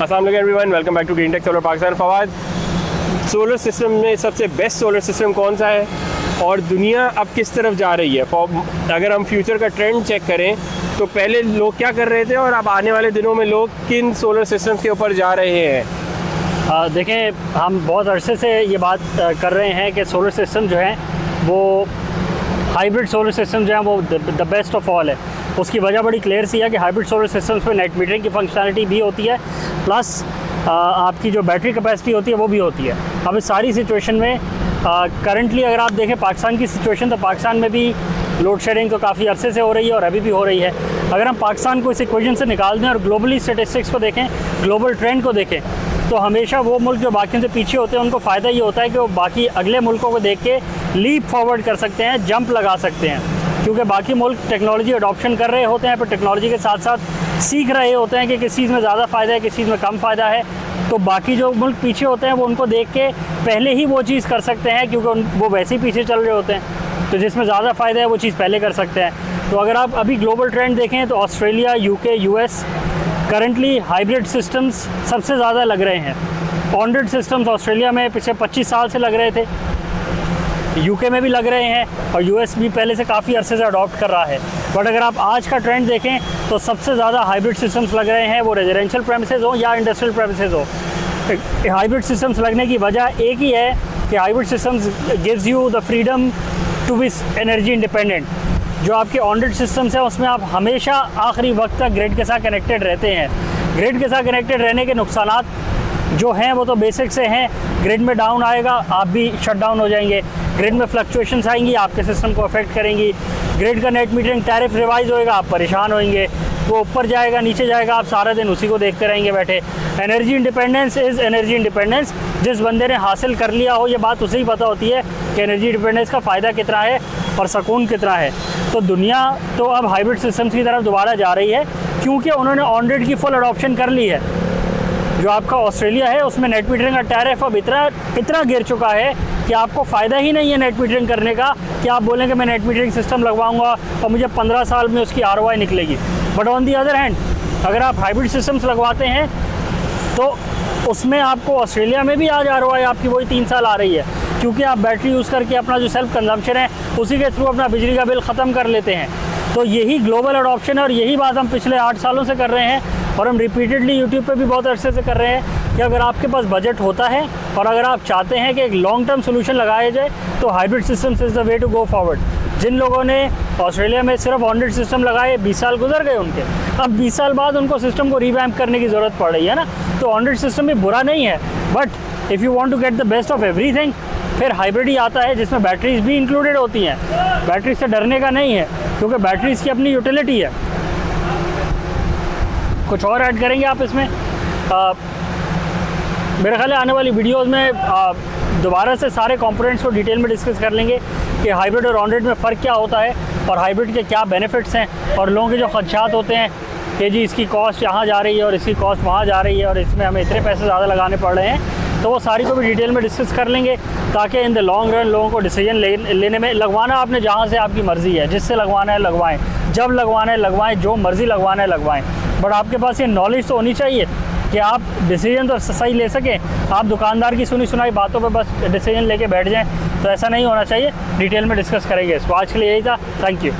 अस्सलाम वालेकुम everyone, welcome back to green tech solar Pakistan. Fawad, solar system में सबसे बेस्ट सोलर सिस्टम कौन सा है और दुनिया अब किस तरफ जा रही है? अगर हम फ्यूचर का ट्रेंड चेक करें तो पहले लोग क्या कर रहे थे और अब आने वाले दिनों में लोग किन सोलर सिस्टम्स के ऊपर जा रहे हैं? देखें, हम बहुत अरसे से ये बात कर रहे हैं कि सोलर सिस्टम जो है वो हाइब्रिड सोलर सिस्टम जो है वो द बेस्ट ऑफ ऑल है। उसकी वजह बड़ी क्लियर सी है कि हाइब्रिड सोलर सिस्टम्स में नेट मीटरिंग की फंक्शनलिटी भी होती है, प्लस आपकी जो बैटरी कैपेसिटी होती है वो भी होती है। अब इस सारी सिचुएशन में करंटली अगर आप देखें पाकिस्तान की सिचुएशन, तो पाकिस्तान में भी लोड शेडिंग तो काफ़ी अरसे से हो रही है और अभी भी हो रही है। अगर हम पाकिस्तान को इस इक्वेशन से निकाल दें और ग्लोबली स्टेटिस्टिक्स को देखें, ग्लोबल ट्रेंड को देखें, तो हमेशा वो मुल्क जो बाकियों से पीछे होते हैं उनको फ़ायदा ये होता है कि वो बाकी अगले मुल्कों को देख के लीप फॉरवर्ड कर सकते हैं, जंप लगा सकते हैं, क्योंकि बाकी मुल्क टेक्नोलॉजी अडॉप्शन कर रहे होते हैं, पर टेक्नोलॉजी के साथ साथ सीख रहे होते हैं कि किस चीज़ में ज़्यादा फ़ायदा है, किस चीज़ में कम फ़ायदा है। तो बाकी जो मुल्क पीछे होते हैं वो उनको देख के पहले ही वो चीज़ कर सकते हैं, क्योंकि वो वैसे ही पीछे चल रहे होते हैं। तो जिसमें ज़्यादा फ़ायदा है वो चीज़ पहले कर सकते हैं। तो अगर आप अभी ग्लोबल ट्रेंड देखें तो Australia, UK, US currently hybrid systems सबसे ज़्यादा लग रहे हैं। ऑनग्रिड सिस्टम्स ऑस्ट्रेलिया में पिछले 25 साल से लग रहे थे, यूके में भी लग रहे हैं और यूएस भी पहले से काफ़ी अरसे से अडॉप्ट कर रहा है। बट अगर आप आज का ट्रेंड देखें तो सबसे ज़्यादा हाइब्रिड सिस्टम्स लग रहे हैं, वो रेजिडेंशियल प्रेमिसेस हो या इंडस्ट्रियल प्रेमिसेस हो। हाइब्रिड सिस्टम्स लगने की वजह एक ही है कि hybrid systems gives you the freedom to be energy independent. जो आपके ऑनग्रिड सिस्टम्स हैं उसमें आप हमेशा आखिरी वक्त तक ग्रिड के साथ कनेक्टेड रहते हैं। ग्रिड के साथ कनेक्टेड रहने के नुकसानात जो हैं वो तो बेसिक से हैं। ग्रिड में डाउन आएगा, आप भी शट डाउन हो जाएंगे। ग्रिड में फ्लक्चुएशंस आएंगी, आपके सिस्टम को अफेक्ट करेंगी। ग्रिड का नेट मीटरिंग टैरिफ रिवाइज होएगा, आप परेशान होंगे। वो ऊपर जाएगा, नीचे जाएगा, आप सारा दिन उसी को देखते रहेंगे बैठे। Energy independence is energy independence. जिस बंदे ने हासिल कर लिया हो, ये बात उसे ही पता होती है कि एनर्जी इंडिपेंडेंस का फ़ायदा कितना है और सुकून कितना है। तो दुनिया तो अब हाइब्रिड सिस्टम्स की तरफ दोबारा जा रही है, क्योंकि उन्होंने ऑनग्रिड की फुल अडॉप्शन कर ली है। जो आपका ऑस्ट्रेलिया है उसमें नेट मीटरिंग का टैरिफ अब इतना गिर चुका है कि आपको फ़ायदा ही नहीं है नेट मीटरिंग करने का, कि आप बोलें कि मैं नेट मीटरिंग सिस्टम लगवाऊंगा और मुझे 15 साल में उसकी ROI निकलेगी। But on the other hand अगर आप हाइब्रिड सिस्टम्स लगवाते हैं तो उसमें आपको ऑस्ट्रेलिया में भी आज ROI आपकी वही 3 साल आ रही है, क्योंकि आप बैटरी यूज़ करके अपना जो सेल्फ कंजम्पशन है उसी के थ्रू अपना बिजली का बिल ख़त्म कर लेते हैं। तो यही ग्लोबल अडॉप्शन है और यही बात हम पिछले 8 सालों से कर रहे हैं और हम रिपीटेडली यूट्यूब पे भी बहुत अरसे से कर रहे हैं कि अगर आपके पास बजट होता है और अगर आप चाहते हैं कि एक लॉन्ग टर्म सोल्यूशन लगाया जाए तो hybrid systems is the way to go forward. जिन लोगों ने ऑस्ट्रेलिया में सिर्फ ऑनग्रिड सिस्टम लगाए, 20 साल गुजर गए उनके, अब 20 साल बाद उनको सिस्टम को रिवैम्प करने की ज़रूरत पड़ रही है ना। तो ऑनग्रिड सिस्टम भी बुरा नहीं है, but if you want to get the best of everything, फिर हाइब्रिड ही आता है जिसमें बैटरीज भी इंक्लूडेड होती हैं। बैटरी से डरने का नहीं है, क्योंकि बैटरीज की अपनी यूटिलिटी है। कुछ और ऐड करेंगे आप इसमें? मेरे ख्याल है आने वाली वीडियोस में दोबारा से सारे कंपोनेंट्स को डिटेल में डिस्कस कर लेंगे कि हाइब्रिड और ऑनग्रिड में फ़र्क क्या होता है और हाइब्रिड के क्या बेनिफिट्स हैं और लोगों के जो खदशात होते हैं कि जी इसकी कॉस्ट यहाँ जा रही है और इसकी कॉस्ट वहाँ जा रही है और इसमें हमें इतने पैसे ज़्यादा लगाने पड़ रहे हैं। तो वो सारी को भी डिटेल में डिस्कस कर लेंगे, ताकि इन द लॉन्ग रन लोगों को डिसीजन लेने में, लगवाना आपने जहाँ से आपकी मर्ज़ी है, जिससे लगवाना है लगवाएं, जब लगवाना है लगवाएं, जो मर्ज़ी लगवाना है लगवाएं। बट आपके पास ये नॉलेज तो होनी चाहिए कि आप डिसीजन तो सही ले सकें। आप दुकानदार की सुनी सुनाई बातों पे बस डिसीजन लेके बैठ जाएं, तो ऐसा नहीं होना चाहिए। डिटेल में डिस्कस करेंगे इसको। आज के लिए यही था, थैंक यू।